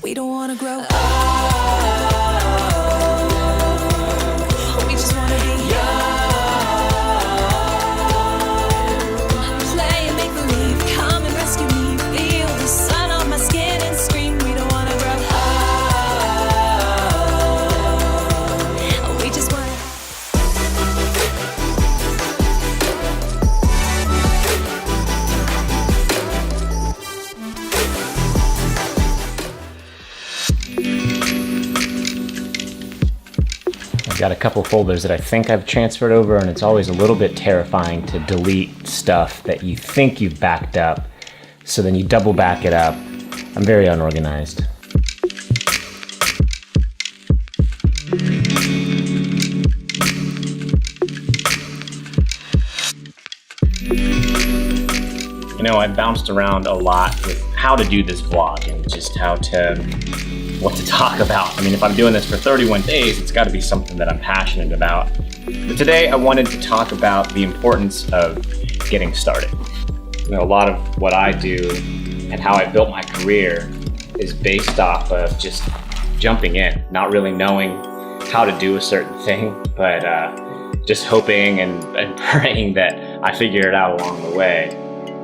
We don't wanna grow old. We just wanna be young. Play and make believe. Come and rescue me. Feel the sun on my skin and scream. We don't wanna grow old. We just wanna. I've got a couple folders that I think I've transferred over, and it's always a little bit terrifying to delete stuff that you think you've backed up, so then you double back it up. I'm very unorganized. You know, I've bounced around a lot with how to do this vlog and just what to talk about. I mean, if I'm doing this for 31 days, it's got to be something that I'm passionate about. But today I wanted to talk about the importance of getting started. You know, a lot of what I do and how I built my career is based off of just jumping in, not really knowing how to do a certain thing, but just hoping and praying that I figure it out along the way.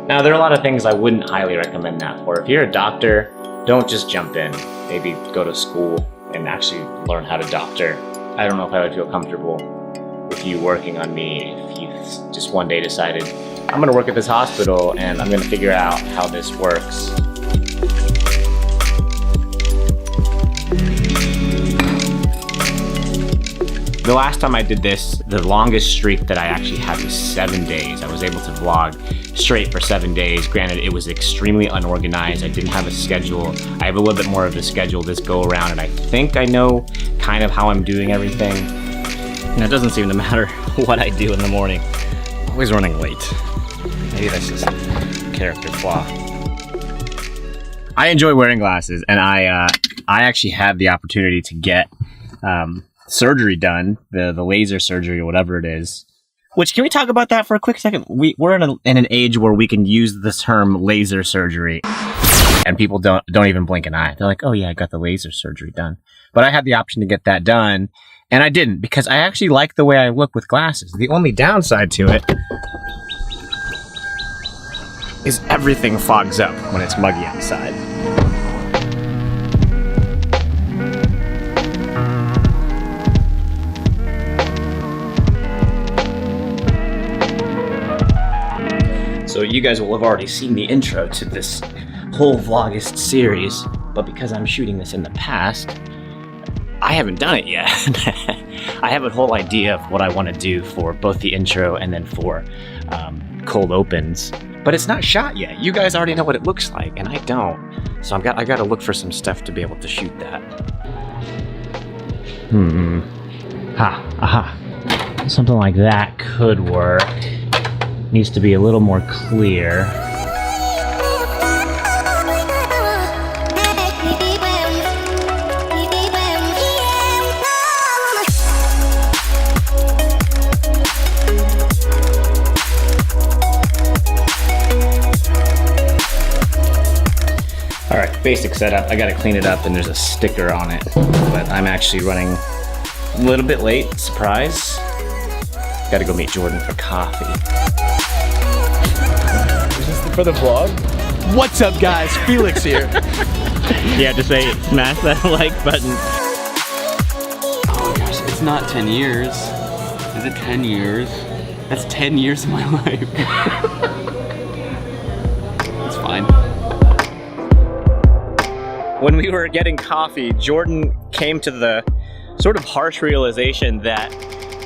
Now, there are a lot of things I wouldn't highly recommend that for. If you're a doctor, don't just jump in. Maybe go to school and actually learn how to doctor. I don't know if I would feel comfortable with you working on me if you just one day decided, I'm gonna work at this hospital and I'm gonna figure out how this works. The last time I did this, the longest streak that I actually had was 7 days. I was able to vlog straight for 7 days. Granted, it was extremely unorganized. I didn't have a schedule. I have a little bit more of a schedule this go around, and I think I know kind of how I'm doing everything. And it doesn't seem to matter what I do in the morning. I'm always running late. Maybe that's just a character flaw. I enjoy wearing glasses, and I actually had the opportunity to get surgery done, the laser surgery or whatever it is. Which, can we talk about that for a quick second? We're in an age where we can use the term laser surgery, and people don't even blink an eye. They're like, oh yeah, I got the laser surgery done. But I had the option to get that done, and I didn't, because I actually like the way I look with glasses. The only downside to it is everything fogs up when it's muggy outside. So you guys will have already seen the intro to this whole Vlaugust series, but because I'm shooting this in the past, I haven't done it yet. I have a whole idea of what I want to do for both the intro and then for cold opens, but it's not shot yet. You guys already know what it looks like, and I don't. So I got to look for some stuff to be able to shoot that. Aha. Something like that could work. Needs to be a little more clear. All right, basic setup. I gotta clean it up and there's a sticker on it, but I'm actually running a little bit late, surprise. Gotta go meet Jordan for coffee. For the vlog? What's up, guys? Felix here. You have to say, smash that like button. Oh gosh, it's not 10 years. Is it 10 years? That's 10 years of my life. It's fine. When we were getting coffee, Jordan came to the sort of harsh realization that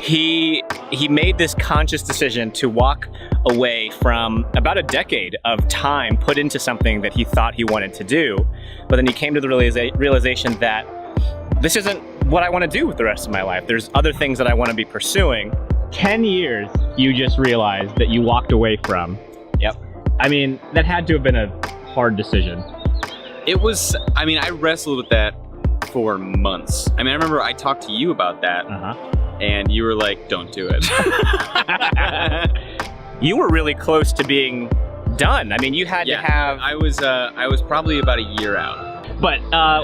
he made this conscious decision to walk away from about a decade of time put into something that he thought he wanted to do. But then he came to the realization that this isn't what I want to do with the rest of my life. There's other things that I want to be pursuing. 10 years you just realized that you walked away from. Yep. I mean, that had to have been a hard decision. It was, I mean, I wrestled with that for months. I mean, I remember I talked to you about that. And you were like, don't do it. You were really close to being done. I mean, you had to have... I was probably about a year out. But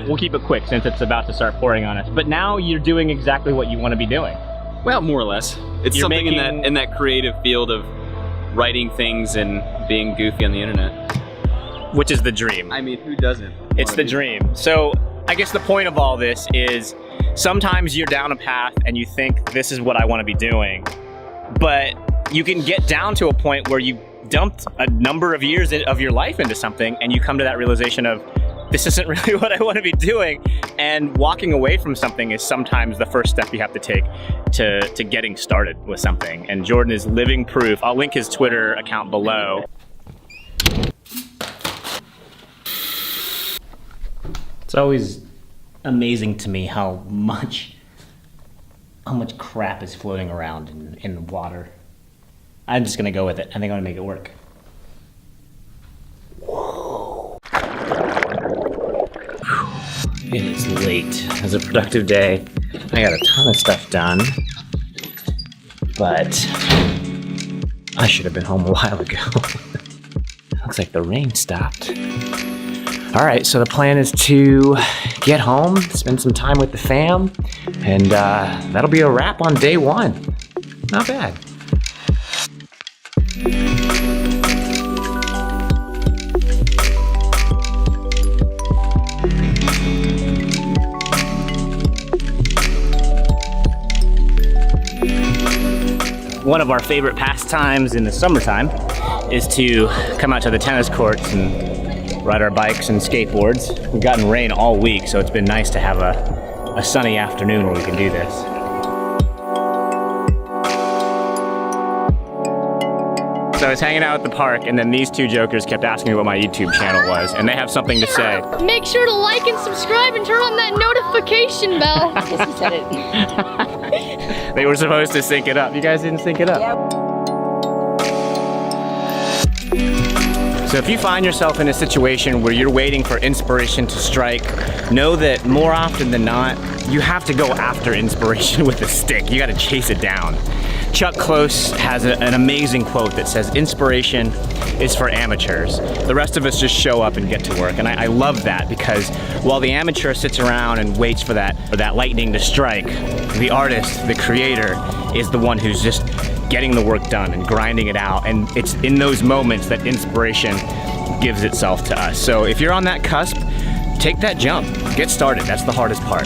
we'll keep it quick since it's about to start pouring on us. But now you're doing exactly what you want to be doing. Well, more or less. It's You're something making- in that creative field of writing things and being goofy on the internet. Which is the dream. I mean, who doesn't? It's the dream. So I guess the point of all this is sometimes you're down a path and you think this is what I want to be doing, but you can get down to a point where you dumped a number of years of your life into something and you come to that realization of this isn't really what I want to be doing, and walking away from something is sometimes the first step you have to take to getting started with something. And Jordan is living proof. I'll link his Twitter account below. It's always amazing to me how much crap is floating around in water. I'm just gonna go with it. I think I'm gonna make it work. Whoa. It is late. It was a productive day. I got a ton of stuff done, but I should have been home a while ago. Looks like the rain stopped. All right, so the plan is to get home, spend some time with the fam, and that'll be a wrap on day one. Not bad. One of our favorite pastimes in the summertime is to come out to the tennis courts and ride our bikes and skateboards. We've gotten rain all week, so it's been nice to have a sunny afternoon where we can do this. So I was hanging out at the park, and then these two jokers kept asking me what my YouTube channel was, and they have something to say. Make sure to like and subscribe and turn on that notification bell. I guess he said it. They were supposed to sync it up. You guys didn't sync it up. Yep. So if you find yourself in a situation where you're waiting for inspiration to strike, know that more often than not, you have to go after inspiration with a stick. You gotta chase it down. Chuck Close has an amazing quote that says, "Inspiration is for amateurs. The rest of us just show up and get to work." And I love that, because while the amateur sits around and waits for that lightning to strike, the artist, the creator, is the one who's just getting the work done and grinding it out. And it's in those moments that inspiration gives itself to us. So if you're on that cusp, take that jump. Get started. That's the hardest part.